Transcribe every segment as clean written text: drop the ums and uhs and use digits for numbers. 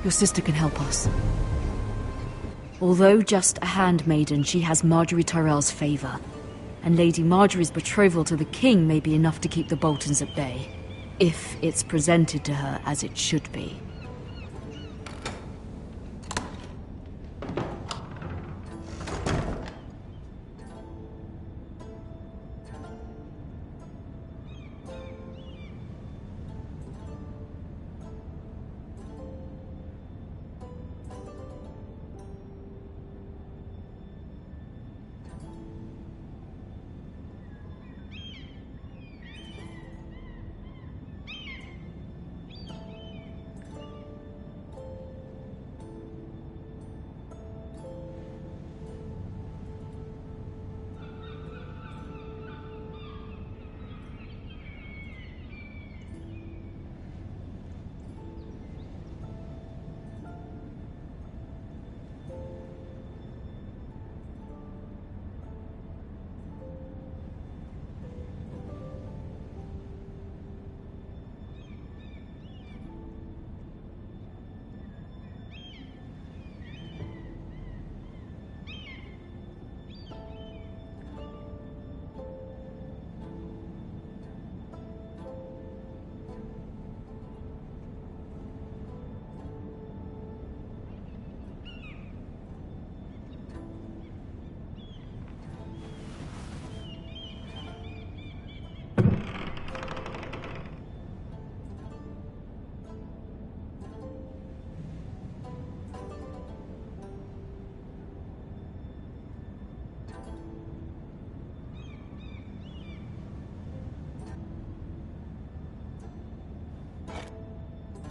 Your sister can help us. Although just a handmaiden, she has Marjorie Tyrell's favor. And Lady Marjorie's betrothal to the king may be enough to keep the Boltons at bay, if it's presented to her as it should be.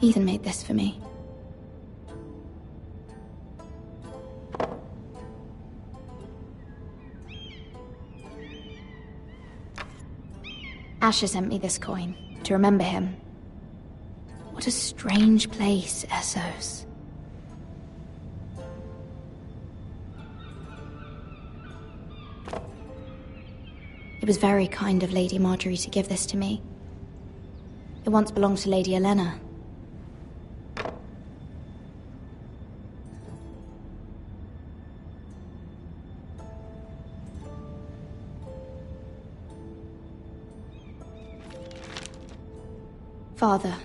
Ethan made this for me. Asher sent me this coin, to remember him. What a strange place, Essos. It was very kind of Lady Marjorie to give this to me. It once belonged to Lady Elena. Father,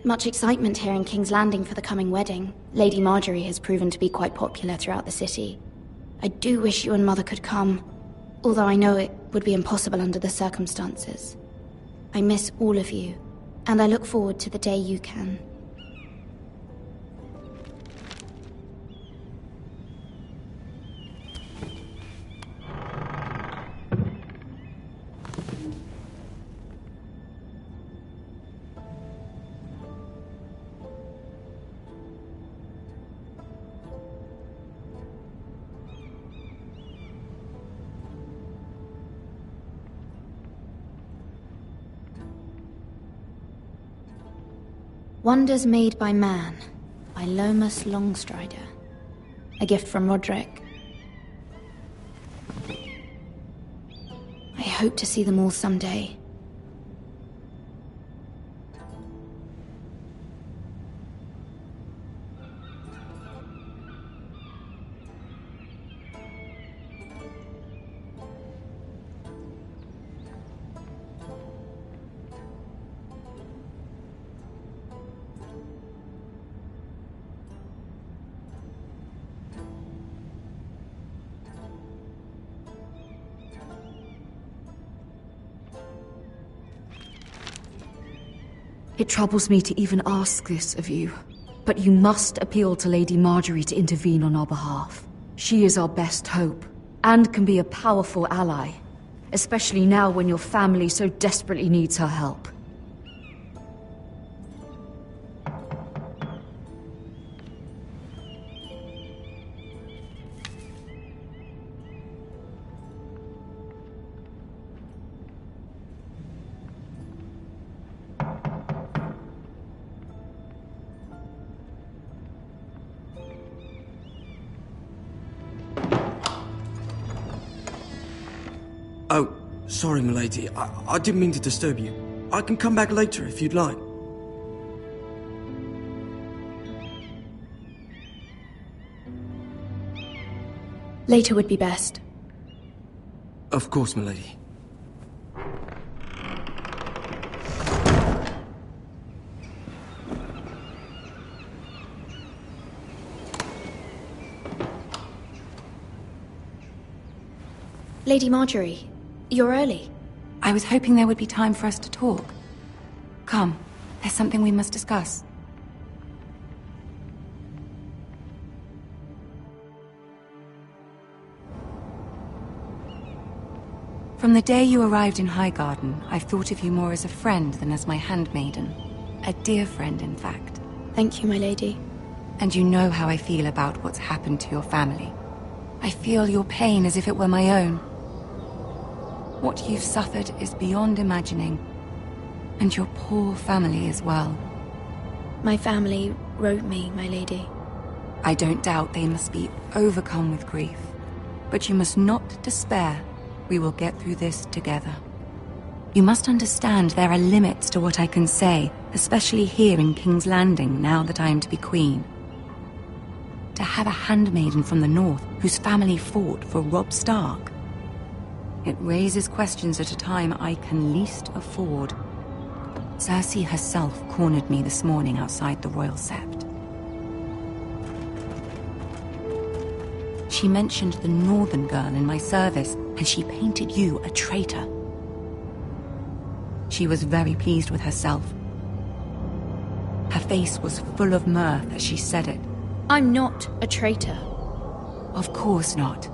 much excitement here in King's Landing for the coming wedding. Lady Marjorie has proven to be quite popular throughout the city. I do wish you and Mother could come, although I know it would be impossible under the circumstances. I miss all of you, and I look forward to the day you can. Wonders Made by Man, by Lomas Longstrider. A gift from Roderick. I hope to see them all someday. It troubles me to even ask this of you, but you must appeal to Lady Marjorie to intervene on our behalf. She is our best hope, and can be a powerful ally, especially now when your family so desperately needs her help. Oh, sorry, milady. I didn't mean to disturb you. I can come back later if you'd like. Later would be best. Of course, milady. Lady Marjorie, you're early. I was hoping there would be time for us to talk. Come, there's something we must discuss. From the day you arrived in Highgarden, I've thought of you more as a friend than as my handmaiden. A dear friend, in fact. Thank you, my lady. And you know how I feel about what's happened to your family. I feel your pain as if it were my own. What you've suffered is beyond imagining. And your poor family as well. My family wrote me, my lady. I don't doubt they must be overcome with grief. But you must not despair. We will get through this together. You must understand there are limits to what I can say, especially here in King's Landing, now that I am to be queen. To have a handmaiden from the north whose family fought for Robb Stark. It raises questions at a time I can least afford. Cersei herself cornered me this morning outside the Royal Sept. She mentioned the northern girl in my service, and she painted you a traitor. She was very pleased with herself. Her face was full of mirth as she said it. I'm not a traitor. Of course not.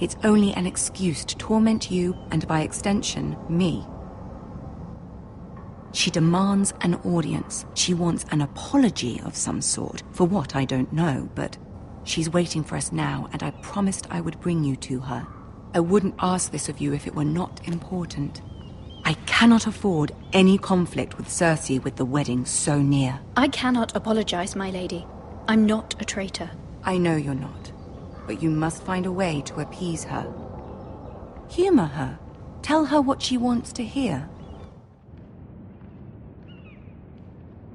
It's only an excuse to torment you, and by extension, me. She demands an audience. She wants an apology of some sort, for what I don't know, but she's waiting for us now, and I promised I would bring you to her. I wouldn't ask this of you if it were not important. I cannot afford any conflict with Cersei with the wedding so near. I cannot apologize, my lady. I'm not a traitor. I know you're not, but you must find a way to appease her. Humor her. Tell her what she wants to hear.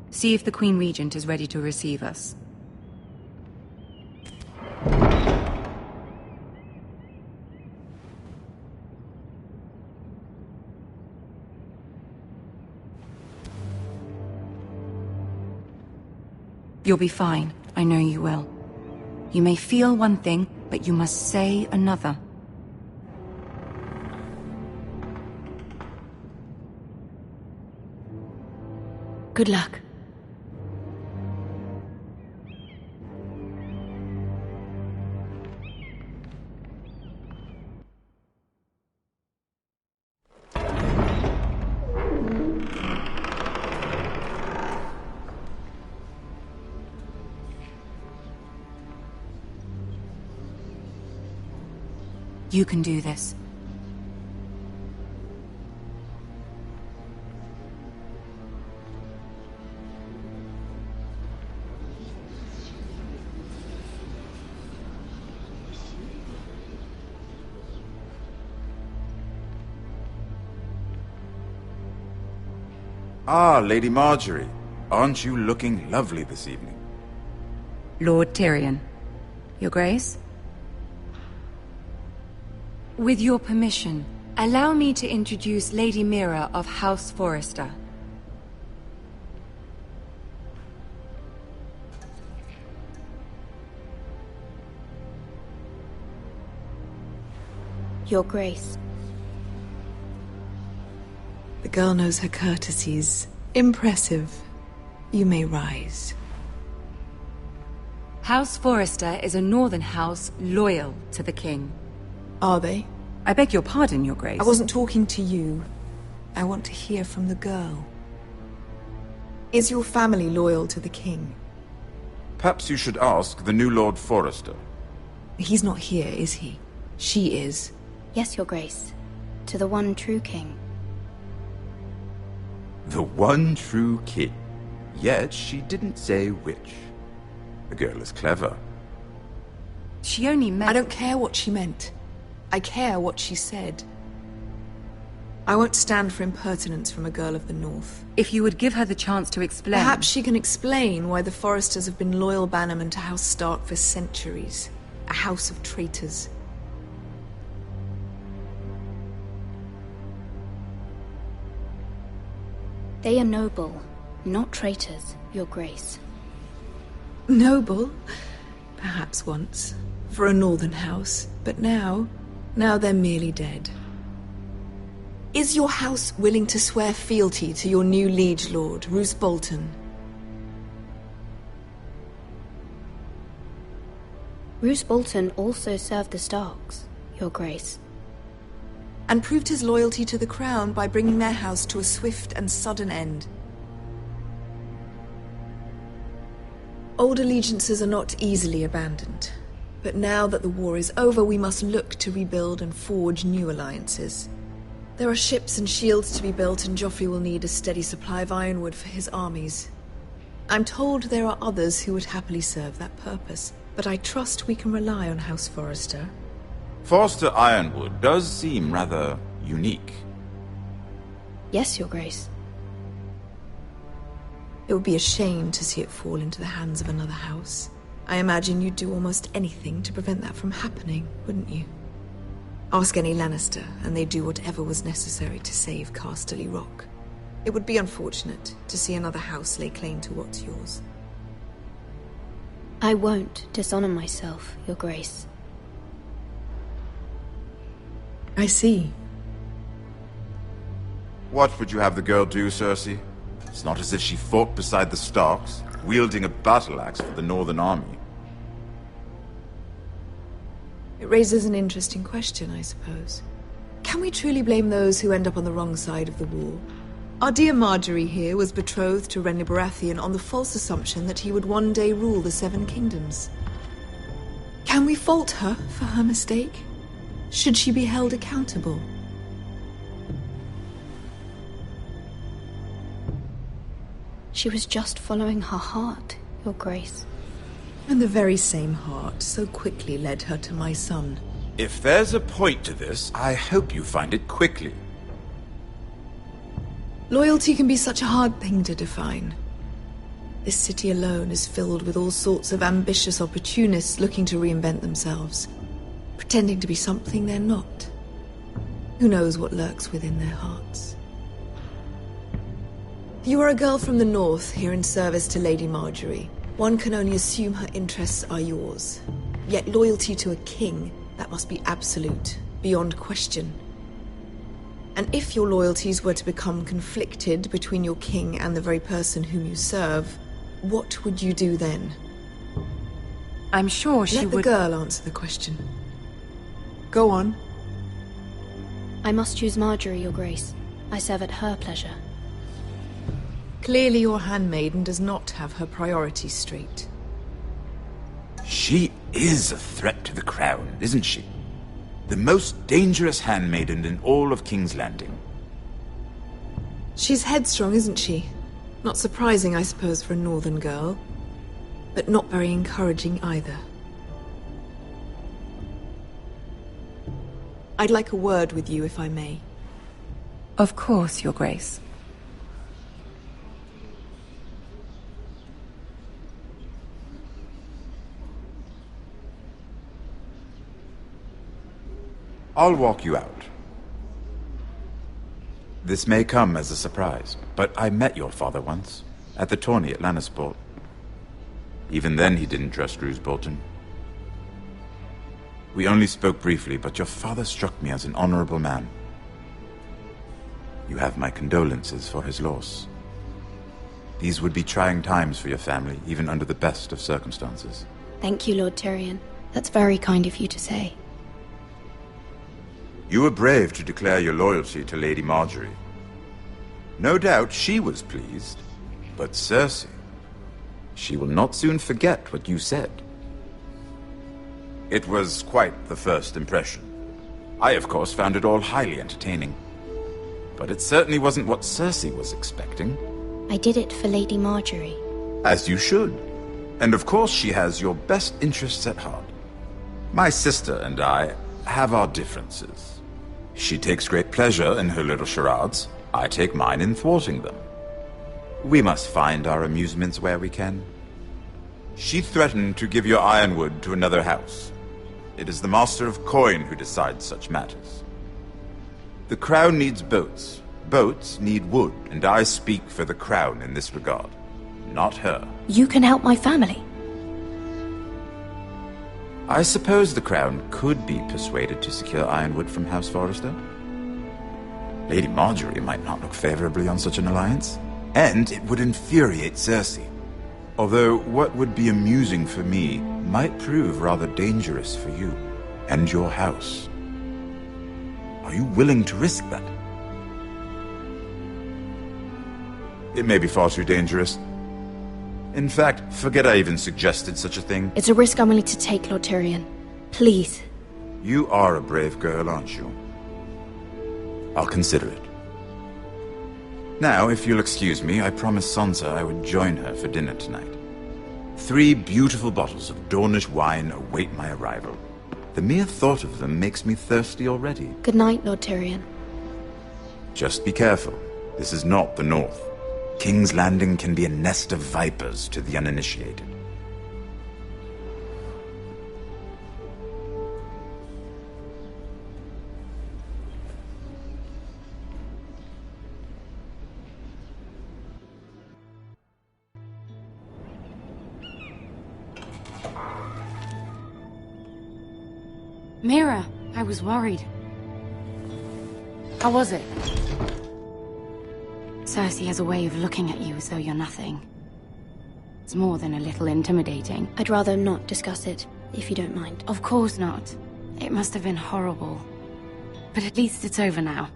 See if the Queen Regent is ready to receive us. You'll be fine. I know you will. You may feel one thing, but you must say another. Good luck. You can do this. Ah, Lady Marjorie. Aren't you looking lovely this evening? Lord Tyrion. Your Grace? With your permission, allow me to introduce Lady Mira of House Forrester. Your Grace. The girl knows her courtesies. Impressive. You may rise. House Forrester is a northern house loyal to the king. Are they? I beg your pardon, Your Grace. I wasn't talking to you. I want to hear from the girl. Is your family loyal to the king? Perhaps you should ask the new Lord Forrester. He's not here, is he? She is. Yes, Your Grace. To the one true king. The one true king. Yet she didn't say which. The girl is clever. She only meant... I don't care what she meant. I care what she said. I won't stand for impertinence from a girl of the North. If you would give her the chance to explain... Perhaps she can explain why the Forresters have been loyal bannermen to House Stark for centuries. A house of traitors. They are noble, not traitors, Your Grace. Noble? Perhaps once, for a northern house, but now they're merely dead. Is your house willing to swear fealty to your new liege lord, Roose Bolton? Roose Bolton also served the Starks, Your Grace. And proved his loyalty to the crown by bringing their house to a swift and sudden end. Old allegiances are not easily abandoned, but now that the war is over, we must look to rebuild and forge new alliances. There are ships and shields to be built, and Joffrey will need a steady supply of ironwood for his armies. I'm told there are others who would happily serve that purpose, but I trust we can rely on House Forrester. Forster Ironwood does seem rather unique. Yes, Your Grace. It would be a shame to see it fall into the hands of another house. I imagine you'd do almost anything to prevent that from happening, wouldn't you? Ask any Lannister, and they'd do whatever was necessary to save Casterly Rock. It would be unfortunate to see another house lay claim to what's yours. I won't dishonor myself, Your Grace. I see. What would you have the girl do, Cersei? It's not as if she fought beside the Starks, wielding a battle axe for the Northern Army. It raises an interesting question, I suppose. Can we truly blame those who end up on the wrong side of the war? Our dear Marjorie here was betrothed to Renly Baratheon on the false assumption that he would one day rule the Seven Kingdoms. Can we fault her for her mistake? Should she be held accountable? She was just following her heart, Your Grace. And the very same heart so quickly led her to my son. If there's a point to this, I hope you find it quickly. Loyalty can be such a hard thing to define. This city alone is filled with all sorts of ambitious opportunists looking to reinvent themselves, pretending to be something they're not. Who knows what lurks within their hearts? You are a girl from the north, here in service to Lady Marjorie. One can only assume her interests are yours. Yet loyalty to a king, that must be absolute, beyond question. And if your loyalties were to become conflicted between your king and the very person whom you serve, what would you do then? I'm sure she would... Let the girl answer the question. Go on. I must choose Marjorie, Your Grace. I serve at her pleasure. Clearly your handmaiden does not have her priorities straight. She is a threat to the crown, isn't she? The most dangerous handmaiden in all of King's Landing. She's headstrong, isn't she? Not surprising, I suppose, for a northern girl. But not very encouraging either. I'd like a word with you, if I may. Of course, Your Grace. I'll walk you out. This may come as a surprise, but I met your father once, at the tourney at Lannisport. Even then he didn't trust Roose Bolton. We only spoke briefly, but your father struck me as an honorable man. You have my condolences for his loss. These would be trying times for your family, even under the best of circumstances. Thank you, Lord Tyrion. That's very kind of you to say. You were brave to declare your loyalty to Lady Marjorie. No doubt she was pleased, but Cersei, she will not soon forget what you said. It was quite the first impression. I, of course, found it all highly entertaining. But it certainly wasn't what Cersei was expecting. I did it for Lady Marjorie. As you should. And of course she has your best interests at heart. My sister and I have our differences. She takes great pleasure in her little charades. I take mine in thwarting them. We must find our amusements where we can. She threatened to give your ironwood to another house. It is the Master of Coin who decides such matters. The crown needs boats, Boats need wood, and I speak for the crown in this regard, not her. You can help my family. I suppose the crown could be persuaded to secure ironwood from House Forrester. Lady Marjorie might not look favorably on such an alliance, and it would infuriate Cersei. Although what would be amusing for me might prove rather dangerous for you and your house. Are you willing to risk that? It may be far too dangerous. In fact, forget I even suggested such a thing. It's a risk I'm willing to take, Lord Tyrion. Please. You are a brave girl, aren't you? I'll consider it. Now, if you'll excuse me, I promised Sansa I would join her for dinner tonight. 3 beautiful bottles of Dornish wine await my arrival. The mere thought of them makes me thirsty already. Good night, Lord Tyrion. Just be careful. This is not the North. King's Landing can be a nest of vipers to the uninitiated. Mira, I was worried. How was it? Cersei has a way of looking at you as though you're nothing. It's more than a little intimidating. I'd rather not discuss it, if you don't mind. Of course not. It must have been horrible. But at least it's over now.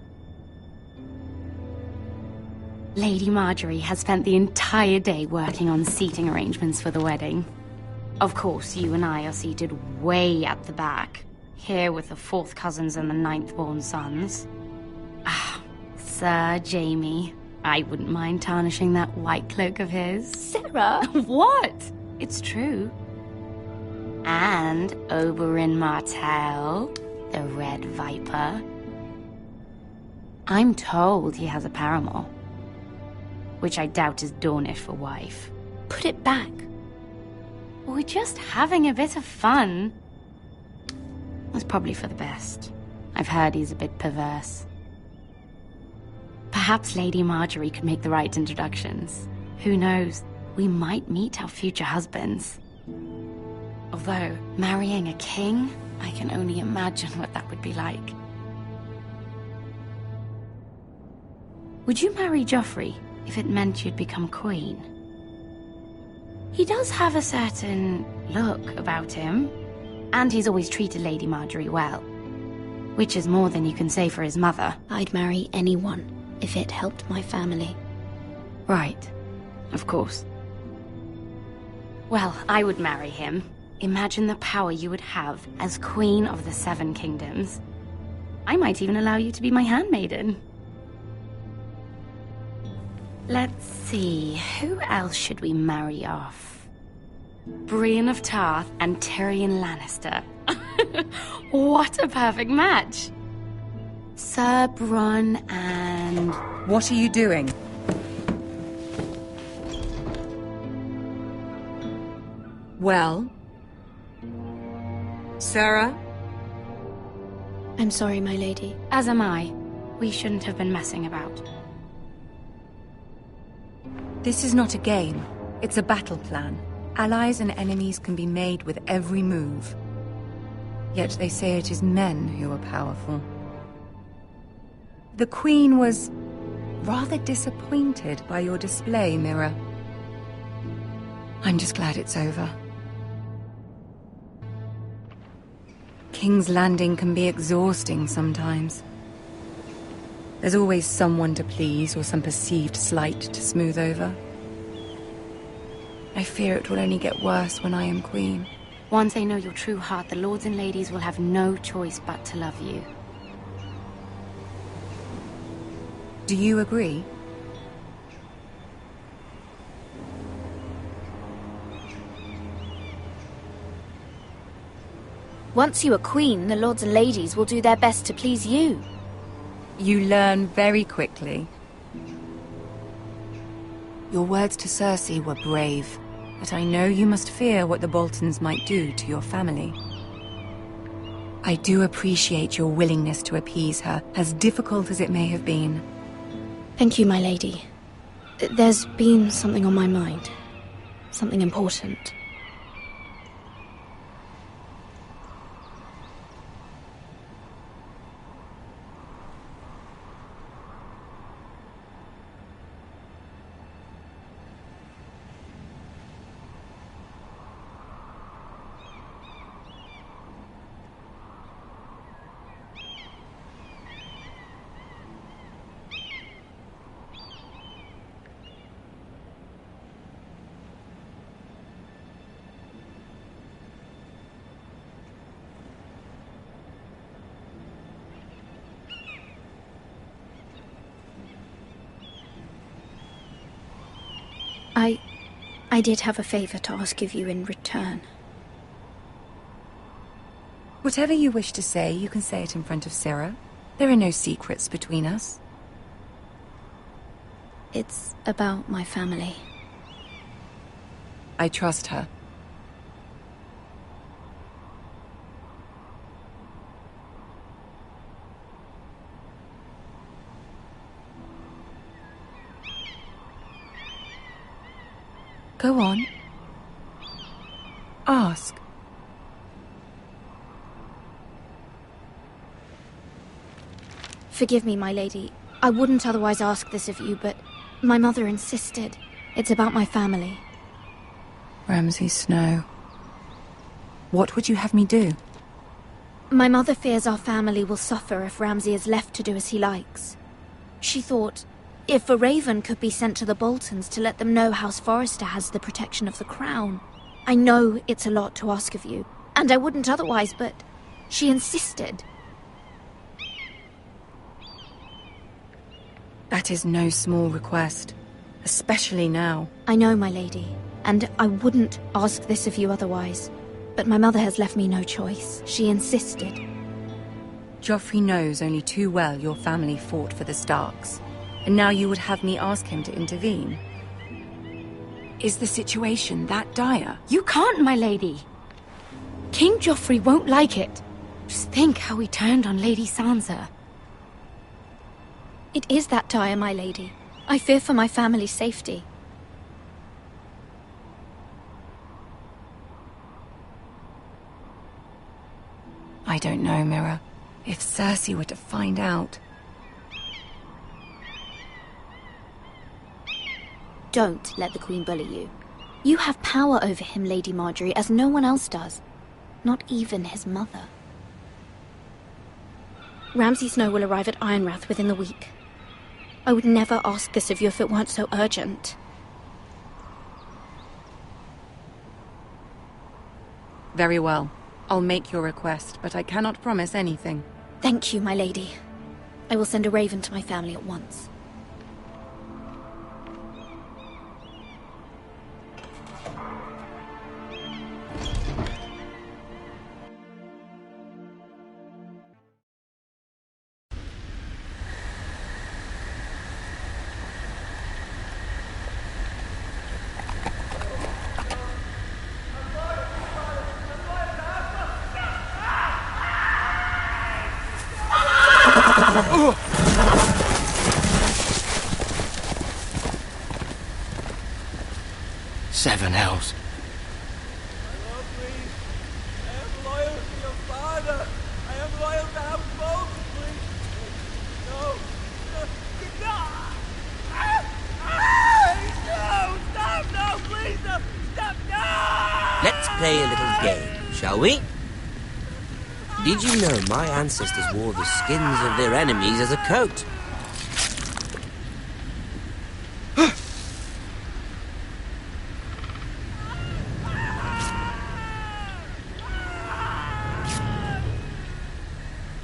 Lady Marjorie has spent the entire day working on seating arrangements for the wedding. Of course, you and I are seated way at the back, here with the 4th cousins and the 9th-born sons. Ah, Sir Jaime. I wouldn't mind tarnishing that white cloak of his. Sarah! What? It's true. And Oberyn Martell, the Red Viper. I'm told he has a paramour, which I doubt is Dornish for wife. Put it back. We're just having a bit of fun. It's probably for the best. I've heard he's a bit perverse. Perhaps Lady Marjorie could make the right introductions. Who knows? We might meet our future husbands. Although, marrying a king, I can only imagine what that would be like. Would you marry Joffrey if it meant you'd become queen? He does have a certain look about him, and he's always treated Lady Marjorie well. Which is more than you can say for his mother. I'd marry anyone if it helped my family. Right. Of course. Well, I would marry him. Imagine the power you would have as Queen of the 7 Kingdoms. I might even allow you to be my handmaiden. Let's see, who else should we marry off? Brienne of Tarth and Tyrion Lannister. What a perfect match! Sir Bronn and... What are you doing? Well? Sarah? I'm sorry, my lady. As am I. We shouldn't have been messing about. This is not a game. It's a battle plan. Allies and enemies can be made with every move. Yet they say it is men who are powerful. The Queen was rather disappointed by your display, Mira. I'm just glad it's over. King's Landing can be exhausting sometimes. There's always someone to please or some perceived slight to smooth over. I fear it will only get worse when I am queen. Once they know your true heart, the lords and ladies will have no choice but to love you. Do you agree? Once you are queen, the lords and ladies will do their best to please you. You learn very quickly. Your words to Cersei were brave, but I know you must fear what the Boltons might do to your family. I do appreciate your willingness to appease her, as difficult as it may have been. Thank you, my lady. There's been something on my mind. Something important. I did have a favor to ask of you in return. Whatever you wish to say, you can say it in front of Sarah. There are no secrets between us. It's about my family. I trust her. Go on. Ask. Forgive me, my lady. I wouldn't otherwise ask this of you, but my mother insisted. It's about my family. Ramsay Snow. What would you have me do? My mother fears our family will suffer if Ramsay is left to do as he likes. She thought, if a raven could be sent to the Boltons to let them know House Forrester has the protection of the crown. I know it's a lot to ask of you, and I wouldn't otherwise, but she insisted. That is no small request, especially now. I know, my lady, and I wouldn't ask this of you otherwise. But my mother has left me no choice. She insisted. Joffrey knows only too well your family fought for the Starks. And now you would have me ask him to intervene? Is the situation that dire? You can't, my lady. King Joffrey won't like it. Just think how he turned on Lady Sansa. It is that dire, my lady. I fear for my family's safety. I don't know, Mira. If Cersei were to find out... Don't let the Queen bully you. You have power over him, Lady Marjorie, as no one else does. Not even his mother. Ramsay Snow will arrive at Ironrath within the week. I would never ask this of you if it weren't so urgent. Very well. I'll make your request, but I cannot promise anything. Thank you, my lady. I will send a raven to my family at once. Seven hells. Let's play a little game, shall we? Did you know my ancestors wore the skins of their enemies as a coat?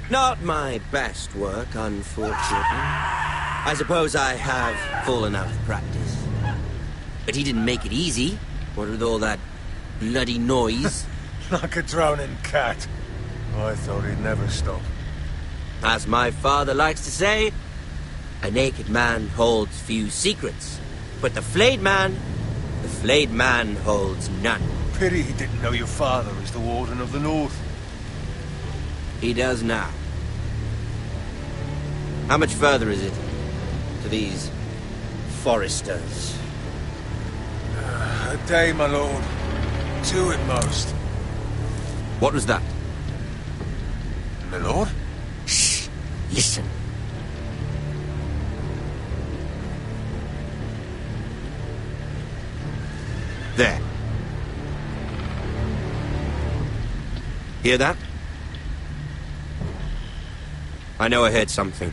Not my best work, unfortunately. I suppose I have fallen out of practice. But he didn't make it easy, what with all that bloody noise. Like a drowning cat. I thought he'd never stop. As my father likes to say, a naked man holds few secrets. But the flayed man holds none. Pity he didn't know your father is the Warden of the North. He does now. How much further is it? to these foresters? A day, my lord. 2 at most. What was that? My lord? Shh! Listen. There. Hear that? I know I heard something.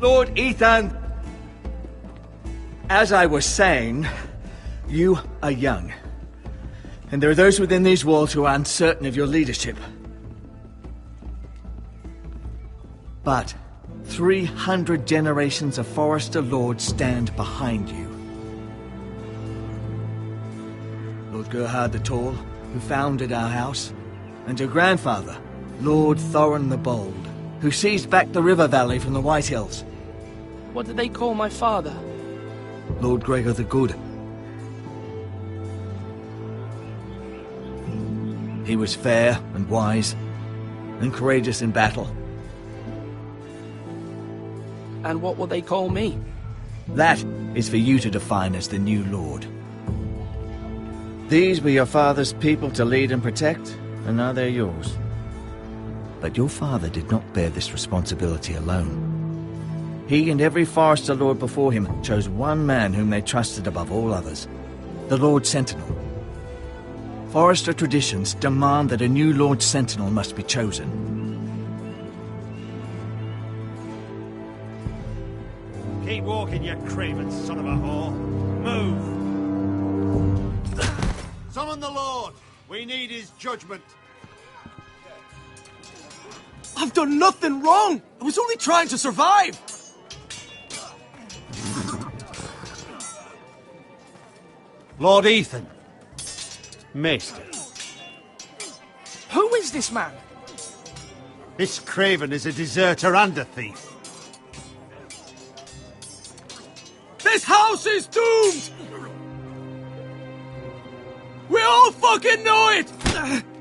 Lord Ethan, as I was saying, you are young. And there are those within these walls who are uncertain of your leadership. But 300 generations of Forester Lords stand behind you. Lord Gerhard the Tall, who founded our house, and your grandfather, Lord Thorin the Bold, who seized back the river valley from the White Hills. What did they call my father? Lord Gregor the Good. He was fair and wise, and courageous in battle. And what will they call me? That is for you to define as the new lord. These were your father's people to lead and protect, and now they're yours. But your father did not bear this responsibility alone. He and every Forester Lord before him chose one man whom they trusted above all others, the Lord Sentinel. Forester traditions demand that a new Lord Sentinel must be chosen. Keep walking, you craven son of a whore. Move! Summon the Lord! We need his judgment. I've done nothing wrong! I was only trying to survive! Lord Ethan. Maester. Who is this man? This craven is a deserter and a thief. This house is doomed! We all fucking know it!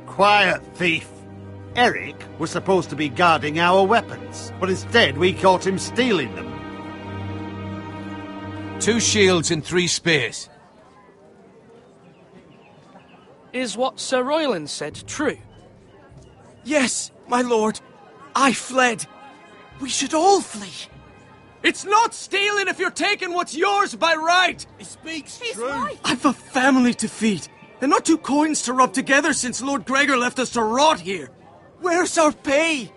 Quiet, thief. Eric was supposed to be guarding our weapons, but instead we caught him stealing them. 2 shields and 3 spears. Is what Sir Royland said true? Yes, my lord. I fled. We should all flee. It's not stealing if you're taking what's yours by right. He speaks true. Right. I've a family to feed, and not 2 coins to rub together since Lord Gregor left us to rot here. Where's our pay?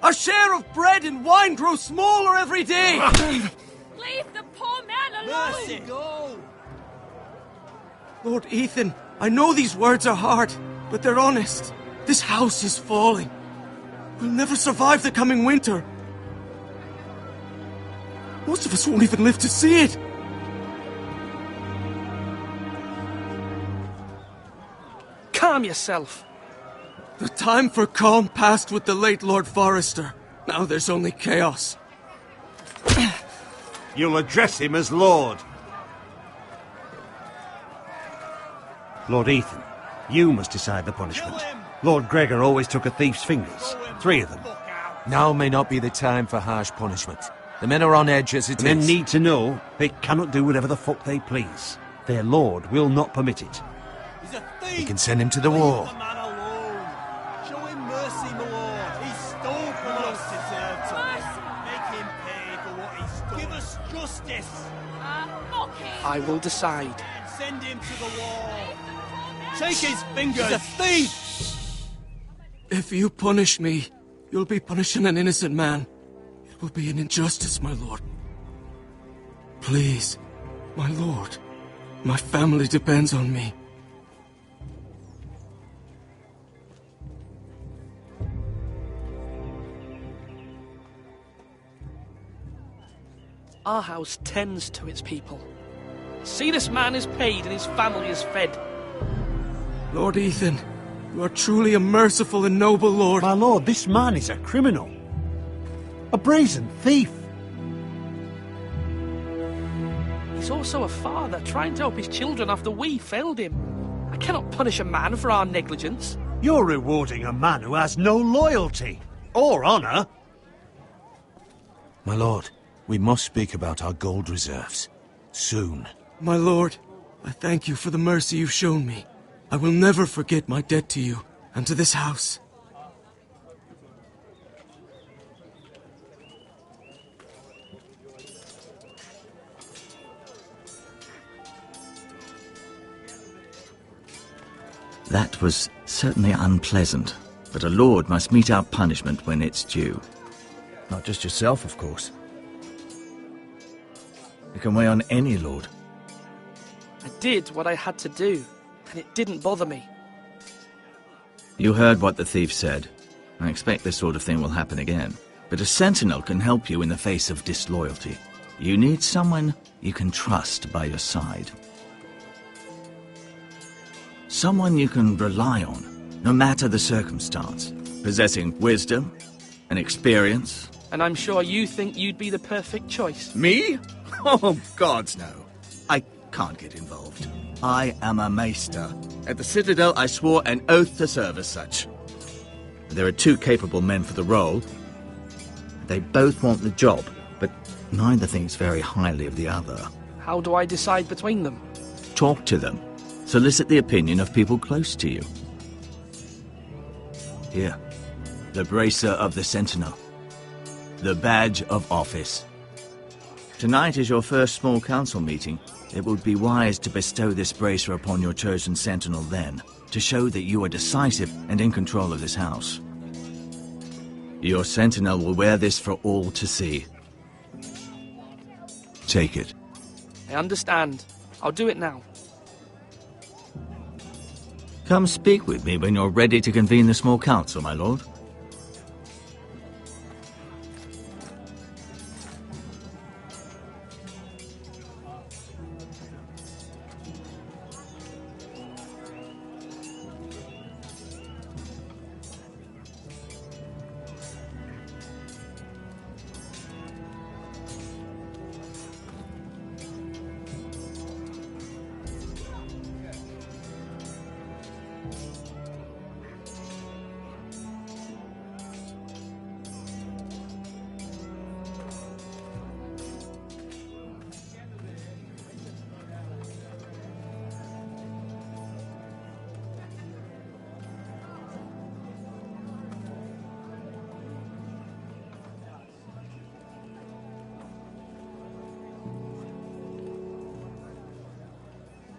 Our share of bread and wine grows smaller every day. Leave the poor man alone! Mercy, go! Lord Ethan, I know these words are hard, but they're honest. This house is falling. We'll never survive the coming winter. Most of us won't even live to see it. Calm yourself. The time for calm passed with the late Lord Forester. Now there's only chaos. You'll address him as Lord. Lord Ethan, you must decide the punishment. Lord Gregor always took a thief's fingers. 3 of them. Now may not be the time for harsh punishment. The men are on edge as it is. Men need to know they cannot do whatever the fuck they please. Their lord will not permit it. He's a thief! We can send him to the war. Leave the man alone. Show him mercy, my lord. He stole from us. Deserved to. Make him pay for what he stole. Give us justice. I will decide. Send him to the wall. Take his fingers. He's a thief! If you punish me, you'll be punishing an innocent man. It will be an injustice, my lord. Please, my lord. My family depends on me. Our house tends to its people. See, this man is paid and his family is fed. Lord Ethan, You are truly a merciful and noble lord. My lord, this man is a criminal. A brazen thief. He's also a father, trying to help his children after we failed him. I cannot punish a man for our negligence. You're rewarding a man who has no loyalty or honor. My lord, we must speak about our gold reserves. Soon. My lord, I thank you for the mercy you've shown me. I will never forget my debt to you and to this house. That was certainly unpleasant, but a lord must mete out punishment when it's due. Not just yourself, of course. It can weigh on any lord. I did what I had to do, and it didn't bother me. You heard what the thief said. I expect this sort of thing will happen again. But a sentinel can help you in the face of disloyalty. You need someone you can trust by your side. Someone you can rely on, no matter the circumstance. Possessing wisdom and experience. And I'm sure you think you'd be the perfect choice. Me? Oh, gods no. I can't get involved. I am a maester. At the Citadel, I swore an oath to serve as such. There are two capable men for the role. They both want the job, but neither thinks very highly of the other. How do I decide between them? Talk to them. Solicit the opinion of people close to you. Here, the bracer of the Sentinel. The badge of office. Tonight is your first small council meeting. It would be wise to bestow this bracer upon your chosen Sentinel then, to show that you are decisive and in control of this house. Your Sentinel will wear this for all to see. Take it. I understand. I'll do it now. Come speak with me when you're ready to convene the small council, my lord.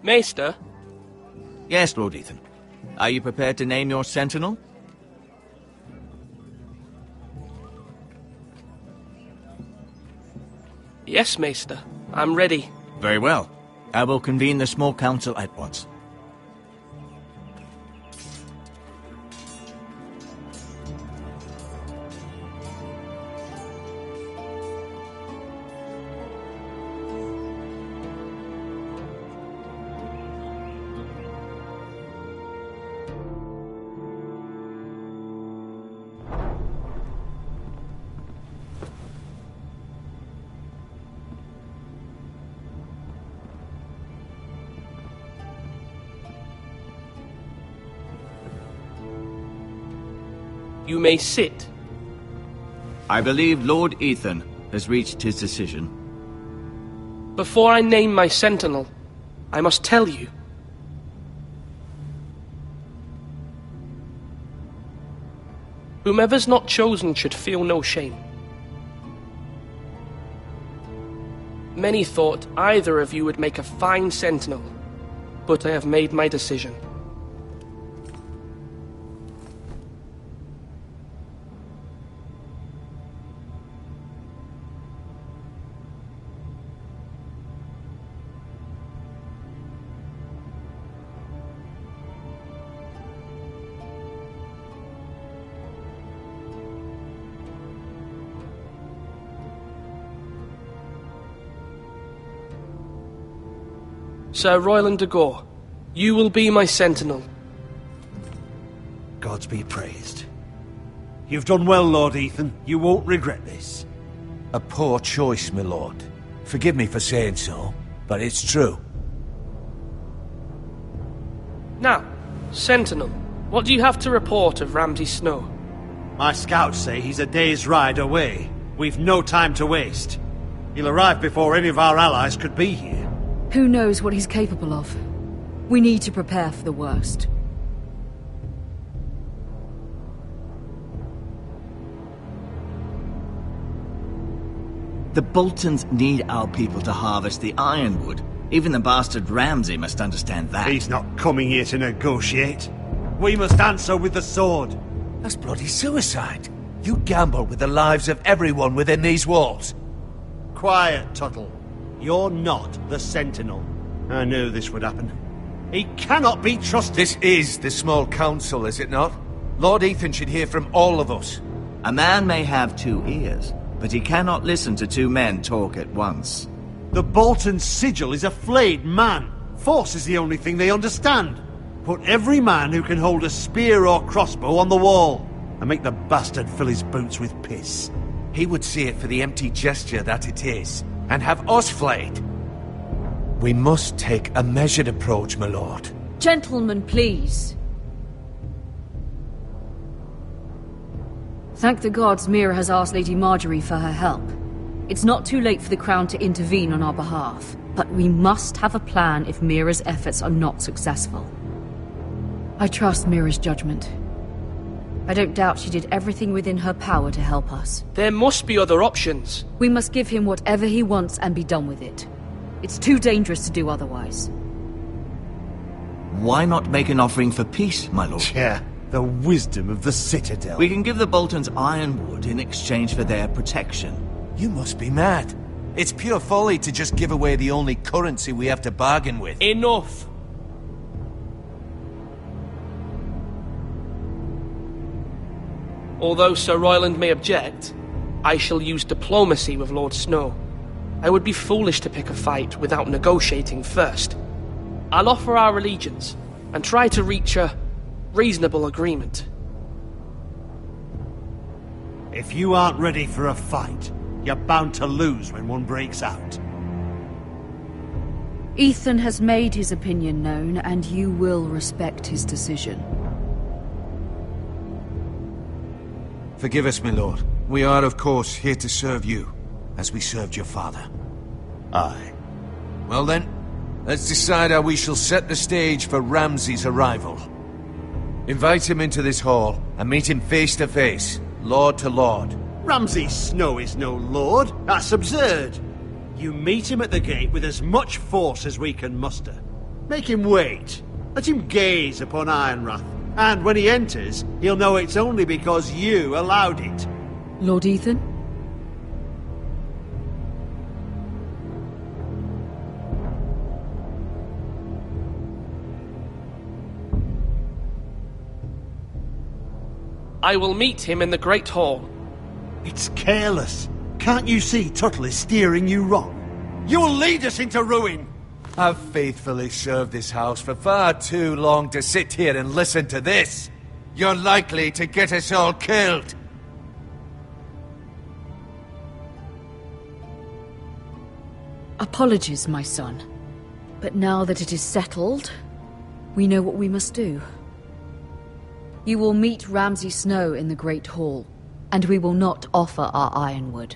Maester? Yes, Lord Ethan. Are you prepared to name your Sentinel? Yes, Maester. I'm ready. Very well. I will convene the small council at once. You may sit. I believe Lord Ethan has reached his decision. Before I name my sentinel, I must tell you. Whomever's not chosen should feel no shame. Many thought either of you would make a fine sentinel, but I have made my decision. Sir Royland de Gore, you will be my sentinel. Gods be praised. You've done well, Lord Ethan. You won't regret this. A poor choice, my lord. Forgive me for saying so, but it's true. Now, Sentinel, what do you have to report of Ramsay Snow? My scouts say he's a day's ride away. We've no time to waste. He'll arrive before any of our allies could be here. Who knows what he's capable of? We need to prepare for the worst. The Boltons need our people to harvest the ironwood. Even the bastard Ramsay must understand that. He's not coming here to negotiate. We must answer with the sword. That's bloody suicide. You gamble with the lives of everyone within these walls. Quiet, Tuttle. You're not the Sentinel. I knew this would happen. He cannot be trusted. This is the small council, is it not? Lord Ethan should hear from all of us. A man may have 2 ears, but he cannot listen to 2 men talk at once. The Bolton sigil is a flayed man. Force is the only thing they understand. Put every man who can hold a spear or crossbow on the wall, and make the bastard fill his boots with piss. He would see it for the empty gesture that it is, and have us flayed. We must take a measured approach, my lord. Gentlemen, please. Thank the gods Mira has asked Lady Marjorie for her help. It's not too late for the Crown to intervene on our behalf, but we must have a plan if Mira's efforts are not successful. I trust Mira's judgment. I don't doubt she did everything within her power to help us. There must be other options. We must give him whatever he wants and be done with it. It's too dangerous to do otherwise. Why not make an offering for peace, my lord? Yeah, the wisdom of the Citadel. We can give the Boltons ironwood in exchange for their protection. You must be mad. It's pure folly to just give away the only currency we have to bargain with. Enough! Although Sir Royland may object, I shall use diplomacy with Lord Snow. I would be foolish to pick a fight without negotiating first. I'll offer our allegiance, and try to reach a reasonable agreement. If you aren't ready for a fight, you're bound to lose when one breaks out. Ethan has made his opinion known, and you will respect his decision. Forgive us, my lord. We are, of course, here to serve you, as we served your father. Aye. Well then, let's decide how we shall set the stage for Ramsay's arrival. Invite him into this hall, and meet him face to face, lord to lord. Ramsay Snow is no lord. That's absurd. You meet him at the gate with as much force as we can muster. Make him wait. Let him gaze upon Ironrath. And when he enters, he'll know it's only because you allowed it. Lord Ethan? I will meet him in the Great Hall. It's careless. Can't you see Tuttle is steering you wrong? You'll lead us into ruin! I've faithfully served this house for far too long to sit here and listen to this. You're likely to get us all killed. Apologies, my son. But now that it is settled, we know what we must do. You will meet Ramsay Snow in the Great Hall, and we will not offer our ironwood.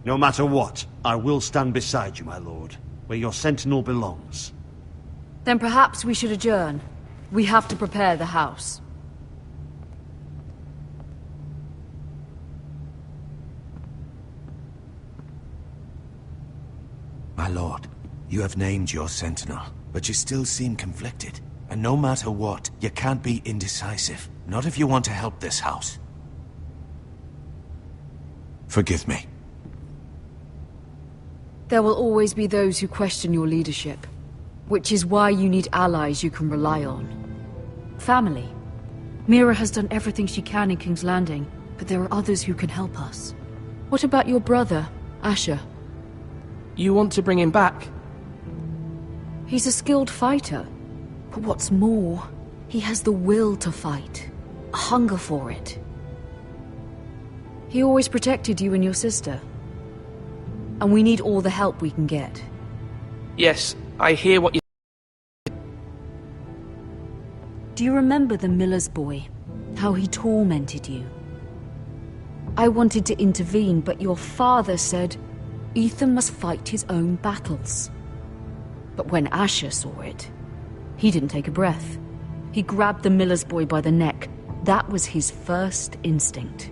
No matter what, I will stand beside you, my lord, where your sentinel belongs. Then perhaps we should adjourn. We have to prepare the house. My lord, you have named your sentinel, but you still seem conflicted. And no matter what, you can't be indecisive. Not if you want to help this house. Forgive me. There will always be those who question your leadership, which is why you need allies you can rely on. Family. Mira has done everything she can in King's Landing, but there are others who can help us. What about your brother, Asher? You want to bring him back? He's a skilled fighter. But what's more, he has the will to fight. hunger for it. He always protected you and your sister. And we need all the help we can get. Yes, I hear what you... Do you remember the miller's boy? How he tormented you? I wanted to intervene, but your father said Ethan must fight his own battles. But when Asher saw it, he didn't take a breath. He grabbed the miller's boy by the neck. That was his first instinct.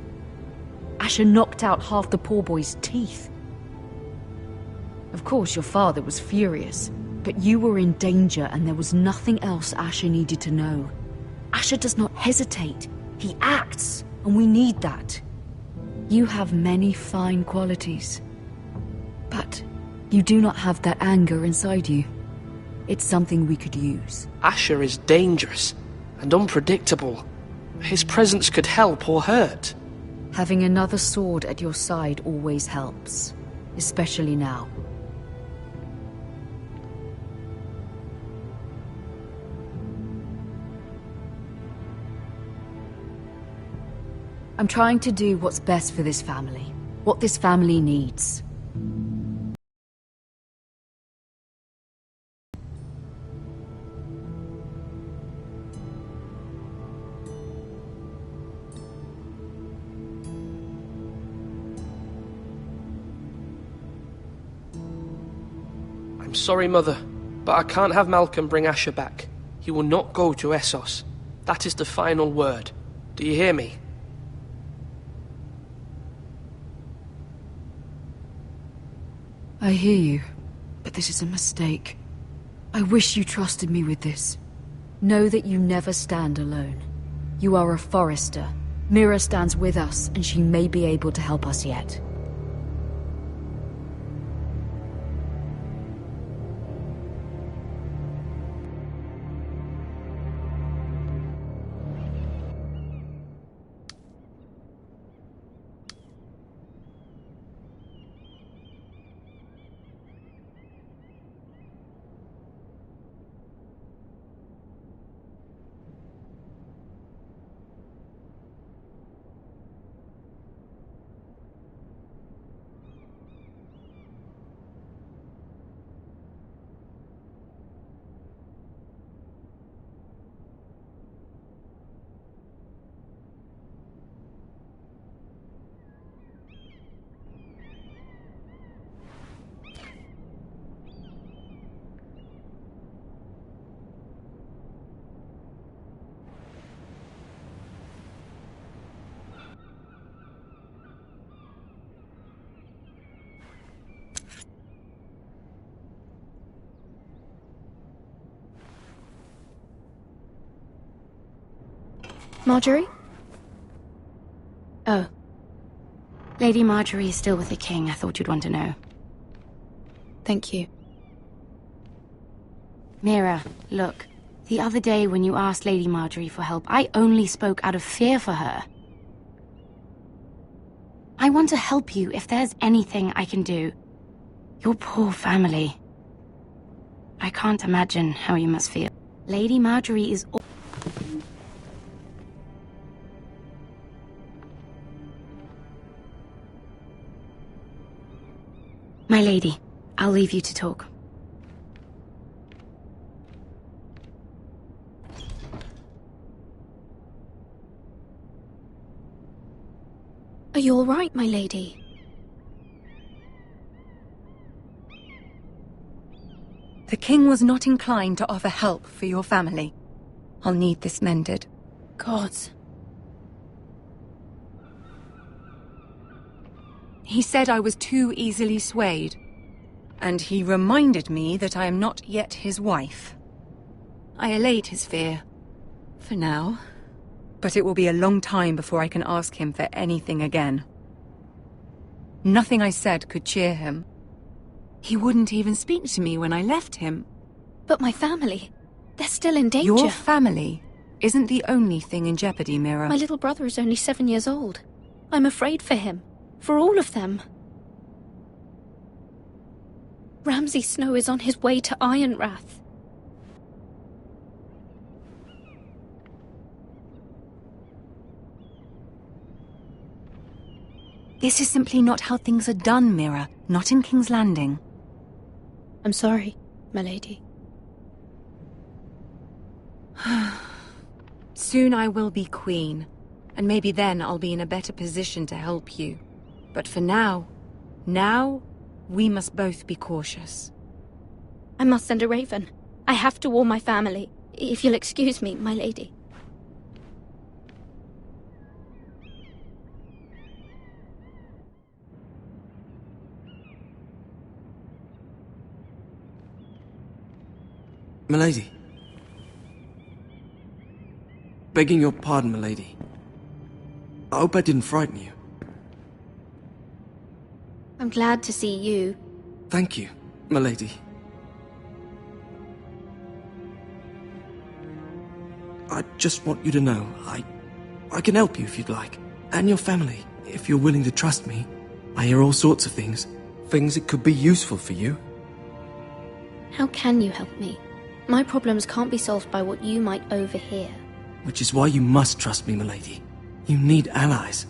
Asher knocked out half the poor boy's teeth. Of course, your father was furious, but you were in danger and there was nothing else Asher needed to know. Asher does not hesitate. He acts, and we need that. You have many fine qualities, but you do not have that anger inside you. It's something we could use. Asher is dangerous and unpredictable. His presence could help or hurt. Having another sword at your side always helps, especially now. I'm trying to do what's best for this family, what this family needs. I'm sorry, Mother, but I can't have Malcolm bring Asher back. He will not go to Essos. That is the final word. Do you hear me? I hear you, but this is a mistake. I wish you trusted me with this. Know that you never stand alone. You are a Forester. Mira stands with us, and she may be able to help us yet. Marjorie? Oh. Lady Marjorie is still with the king. I thought you'd want to know. Thank you. Mira, look. The other day when you asked Lady Marjorie for help, I only spoke out of fear for her. I want to help you if there's anything I can do. Your poor family. I can't imagine how you must feel. Lady Marjorie is... My lady, I'll leave you to talk. Are you all right, my lady? The king was not inclined to offer help for your family. I'll need this mended. Gods. He said I was too easily swayed. And he reminded me that I am not yet his wife. I allayed his fear. For now. But it will be a long time before I can ask him for anything again. Nothing I said could cheer him. He wouldn't even speak to me when I left him. But my family, they're still in danger. Your family isn't the only thing in jeopardy, Mira. My little brother is only 7 years old. I'm afraid for him. For all of them. Ramsay Snow is on his way to Ironrath. This is simply not how things are done, Mira. Not in King's Landing. I'm sorry, my lady. Soon I will be queen, and maybe then I'll be in a better position to help you. But for now, we must both be cautious. I must send a raven. I have to warn my family. If you'll excuse me, my lady. Milady. Begging your pardon, milady. I hope I didn't frighten you. I'm glad to see you. Thank you, milady. I just want you to know, I can help you if you'd like. And your family, if you're willing to trust me. I hear all sorts of things. Things that could be useful for you. How can you help me? My problems can't be solved by what you might overhear. Which is why you must trust me, milady. You need allies.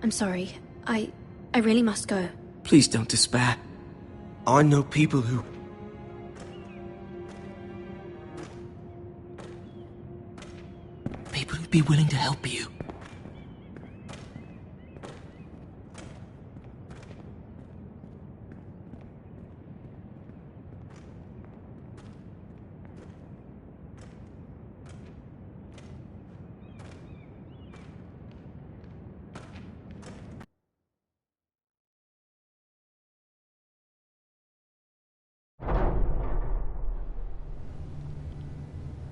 I'm sorry. I really must go. Please don't despair. I know people who... People who'd be willing to help you.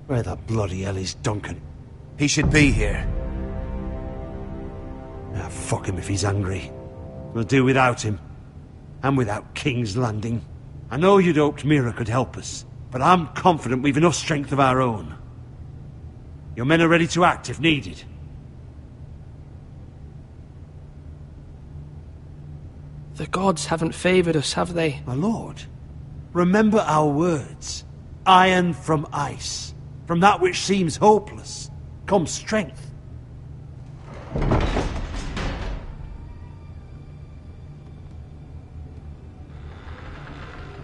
Where the bloody hell is Duncan? He should be here. Ah, fuck him if he's angry. We'll do without him. And without King's Landing. I know you'd hoped Mira could help us, but I'm confident we've enough strength of our own. Your men are ready to act if needed. The gods haven't favored us, have they? My lord, remember our words. Iron from ice. From that which seems hopeless comes strength.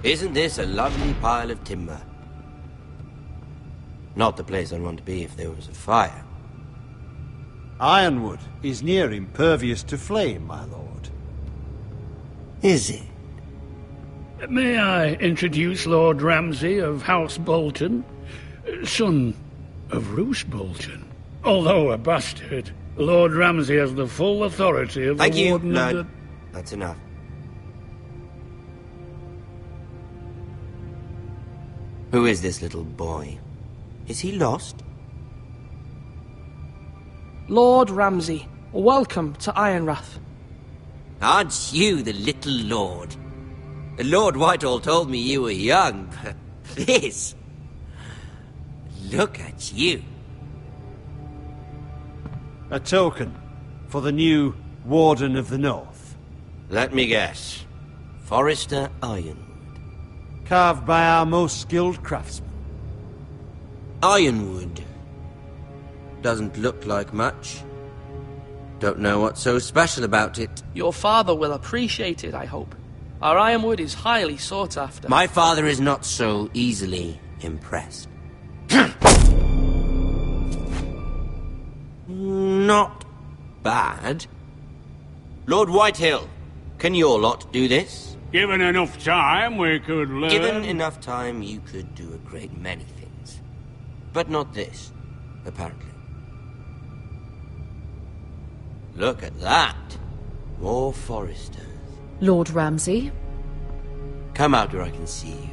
Isn't this a lovely pile of timber? Not the place I'd want to be if there was a fire. Ironwood is near impervious to flame, my lord. Is it? May I introduce Lord Ramsay of House Bolton, son of Roose Bolton. Although a bastard, Lord Ramsay has the full authority of the Warden of the... That's enough. Who is this little boy? Is he lost? Lord Ramsay, welcome to Ironrath. Aren't you the little lord? Lord Whitehall told me you were young, but this... Look at you. A token for the new Warden of the North. Let me guess. Forrester Ironwood. Carved by our most skilled craftsmen. Ironwood. Doesn't look like much. Don't know what's so special about it. Your father will appreciate it, I hope. Our ironwood is highly sought after. My father is not so easily impressed. Not bad. Lord Whitehill, can your lot do this? Given enough time, we could learn... Given enough time, you could do a great many things. But not this, apparently. Look at that. More Forresters. Lord Ramsay? Come out where I can see you.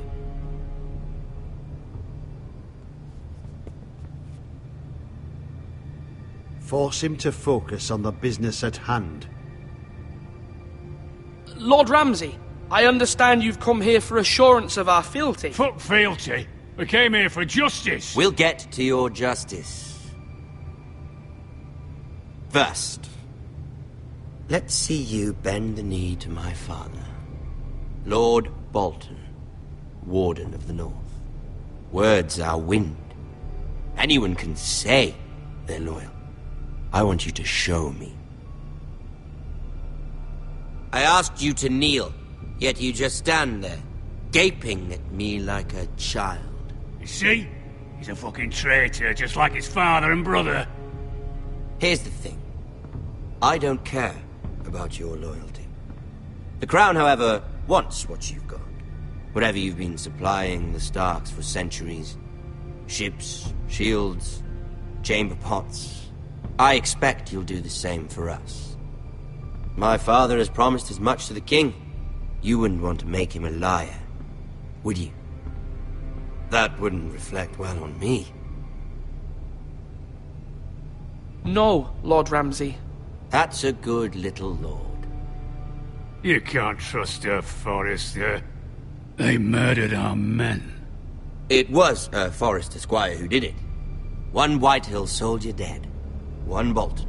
Force him to focus on the business at hand. Lord Ramsay, I understand you've come here for assurance of our fealty. Fuck fealty. We came here for justice. We'll get to your justice. First, let's see you bend the knee to my father, Lord Bolton, Warden of the North. Words are wind. Anyone can say they're loyal. I want you to show me. I asked you to kneel, yet you just stand there, gaping at me like a child. You see? He's a fucking traitor, just like his father and brother. Here's the thing. I don't care about your loyalty. The Crown, however, wants what you've got. Whatever you've been supplying the Starks for centuries. Ships, shields, chamber pots. I expect you'll do the same for us. My father has promised as much to the king. You wouldn't want to make him a liar, would you? That wouldn't reflect well on me. No, Lord Ramsay. That's a good little lord. You can't trust a Forrester. They murdered our men. It was a Forrester squire who did it. One Whitehill soldier dead. One Bolton.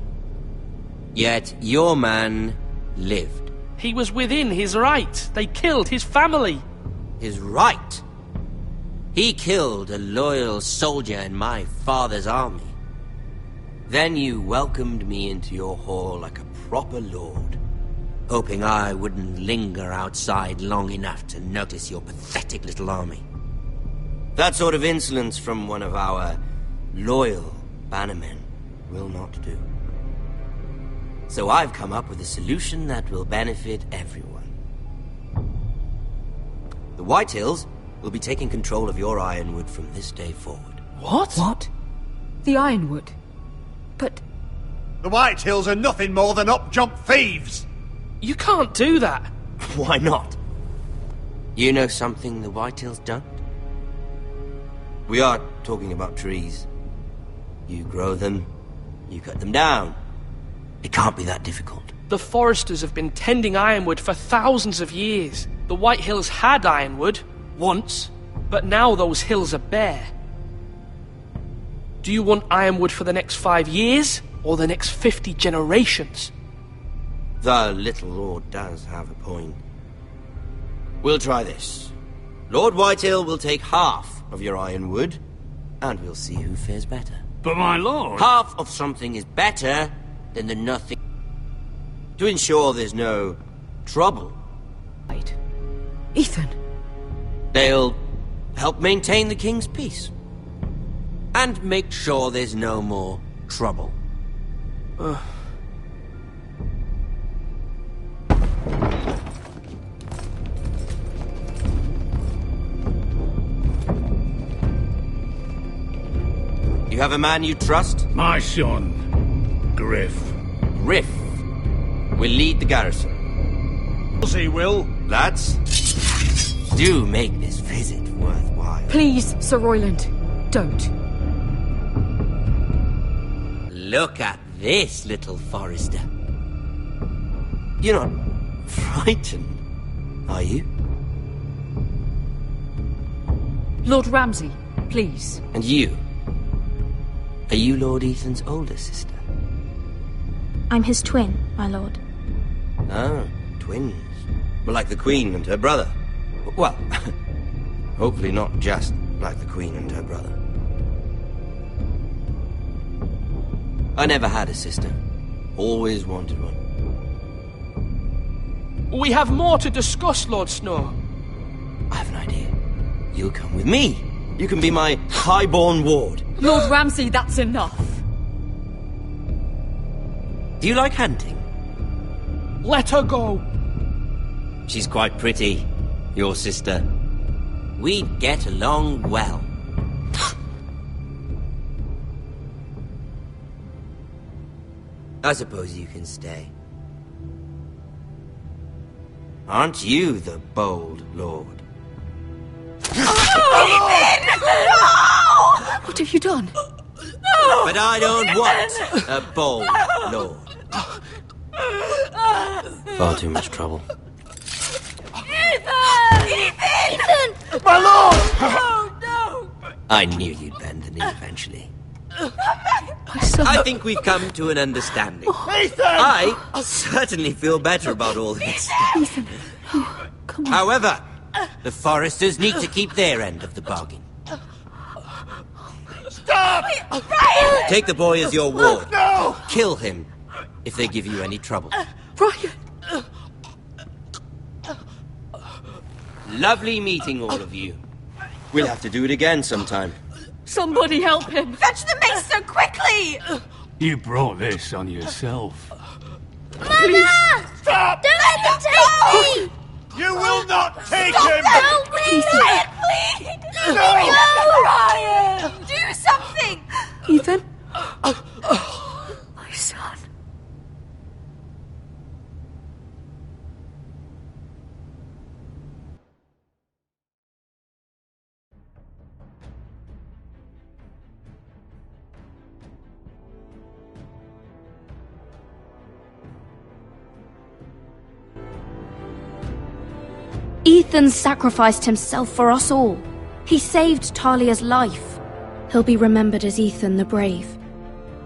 Yet your man lived. He was within his right. They killed his family. His right? He killed a loyal soldier in my father's army. Then you welcomed me into your hall like a proper lord, hoping I wouldn't linger outside long enough to notice your pathetic little army. That sort of insolence from one of our loyal bannermen will not do. So I've come up with a solution that will benefit everyone. The Whitehills will be taking control of your Ironwood from this day forward. What? What? The Ironwood? But... The Whitehills are nothing more than up-jump thieves! You can't do that. Why not? You know something the Whitehills don't? We are talking about trees. You grow them, you cut them down. It can't be that difficult. The Foresters have been tending Ironwood for thousands of years. The Whitehills had Ironwood, once, but now those hills are bare. Do you want Ironwood for the next 5 years, or the next 50 generations? The little lord does have a point. We'll try this. Lord Whitehill will take half of your Ironwood, and we'll see who fares better. But my lord... Half of something is better than the nothing. To ensure there's no trouble. Right. Ethan. They'll help maintain the king's peace. And make sure there's no more trouble. You have a man you trust? My son, Griff. Griff will lead the garrison. He will. Lads, do make this visit worthwhile. Please, Sir Royland, don't. Look at this, little Forester. You're not frightened, are you? Lord Ramsay, please. And you? Are you Lord Ethan's older sister? I'm his twin, my lord. Ah, twins. Well, like the Queen and her brother. Well, hopefully not just like the Queen and her brother. I never had a sister. Always wanted one. We have more to discuss, Lord Snow. I have an idea. You'll come with me. You can be my highborn ward. Lord Ramsay, that's enough. Do you like hunting? Let her go. She's quite pretty, your sister. We'd get along well. I suppose you can stay. Aren't you the bold lord? What have you done? But I don't want a bold lord. Far too much trouble. Ethan! My lord! Oh, no! I knew you'd bend the knee eventually. My son. I think we've come to an understanding. Ethan! I certainly feel better about all this. Ethan. Oh, come on. However, the Foresters need to keep their end of the bargain. Stop! Take the boy as your ward. No! Kill him if they give you any trouble. Ryan! Lovely meeting all of you. We'll have to do it again sometime. Somebody help him! Fetch the maester quickly! You brought this on yourself. Please, stop! Don't let them take me! You will not take Stop him! Help me! Ryan, please! No! Ryan! Do something! Ethan? My son. Ethan sacrificed himself for us all. He saved Talia's life. He'll be remembered as Ethan the Brave.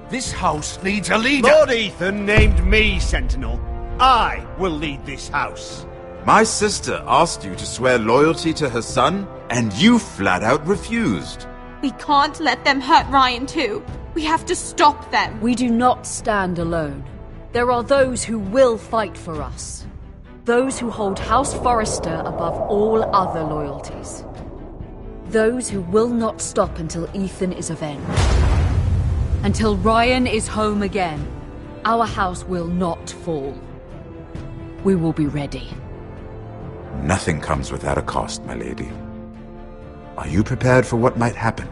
This house needs a leader! Lord Ethan named me Sentinel. I will lead this house. My sister asked you to swear loyalty to her son, and you flat out refused. We can't let them hurt Ryan too. We have to stop them. We do not stand alone. There are those who will fight for us. Those who hold House Forrester above all other loyalties. Those who will not stop until Ethan is avenged. Until Ryan is home again, our house will not fall. We will be ready. Nothing comes without a cost, my lady. Are you prepared for what might happen?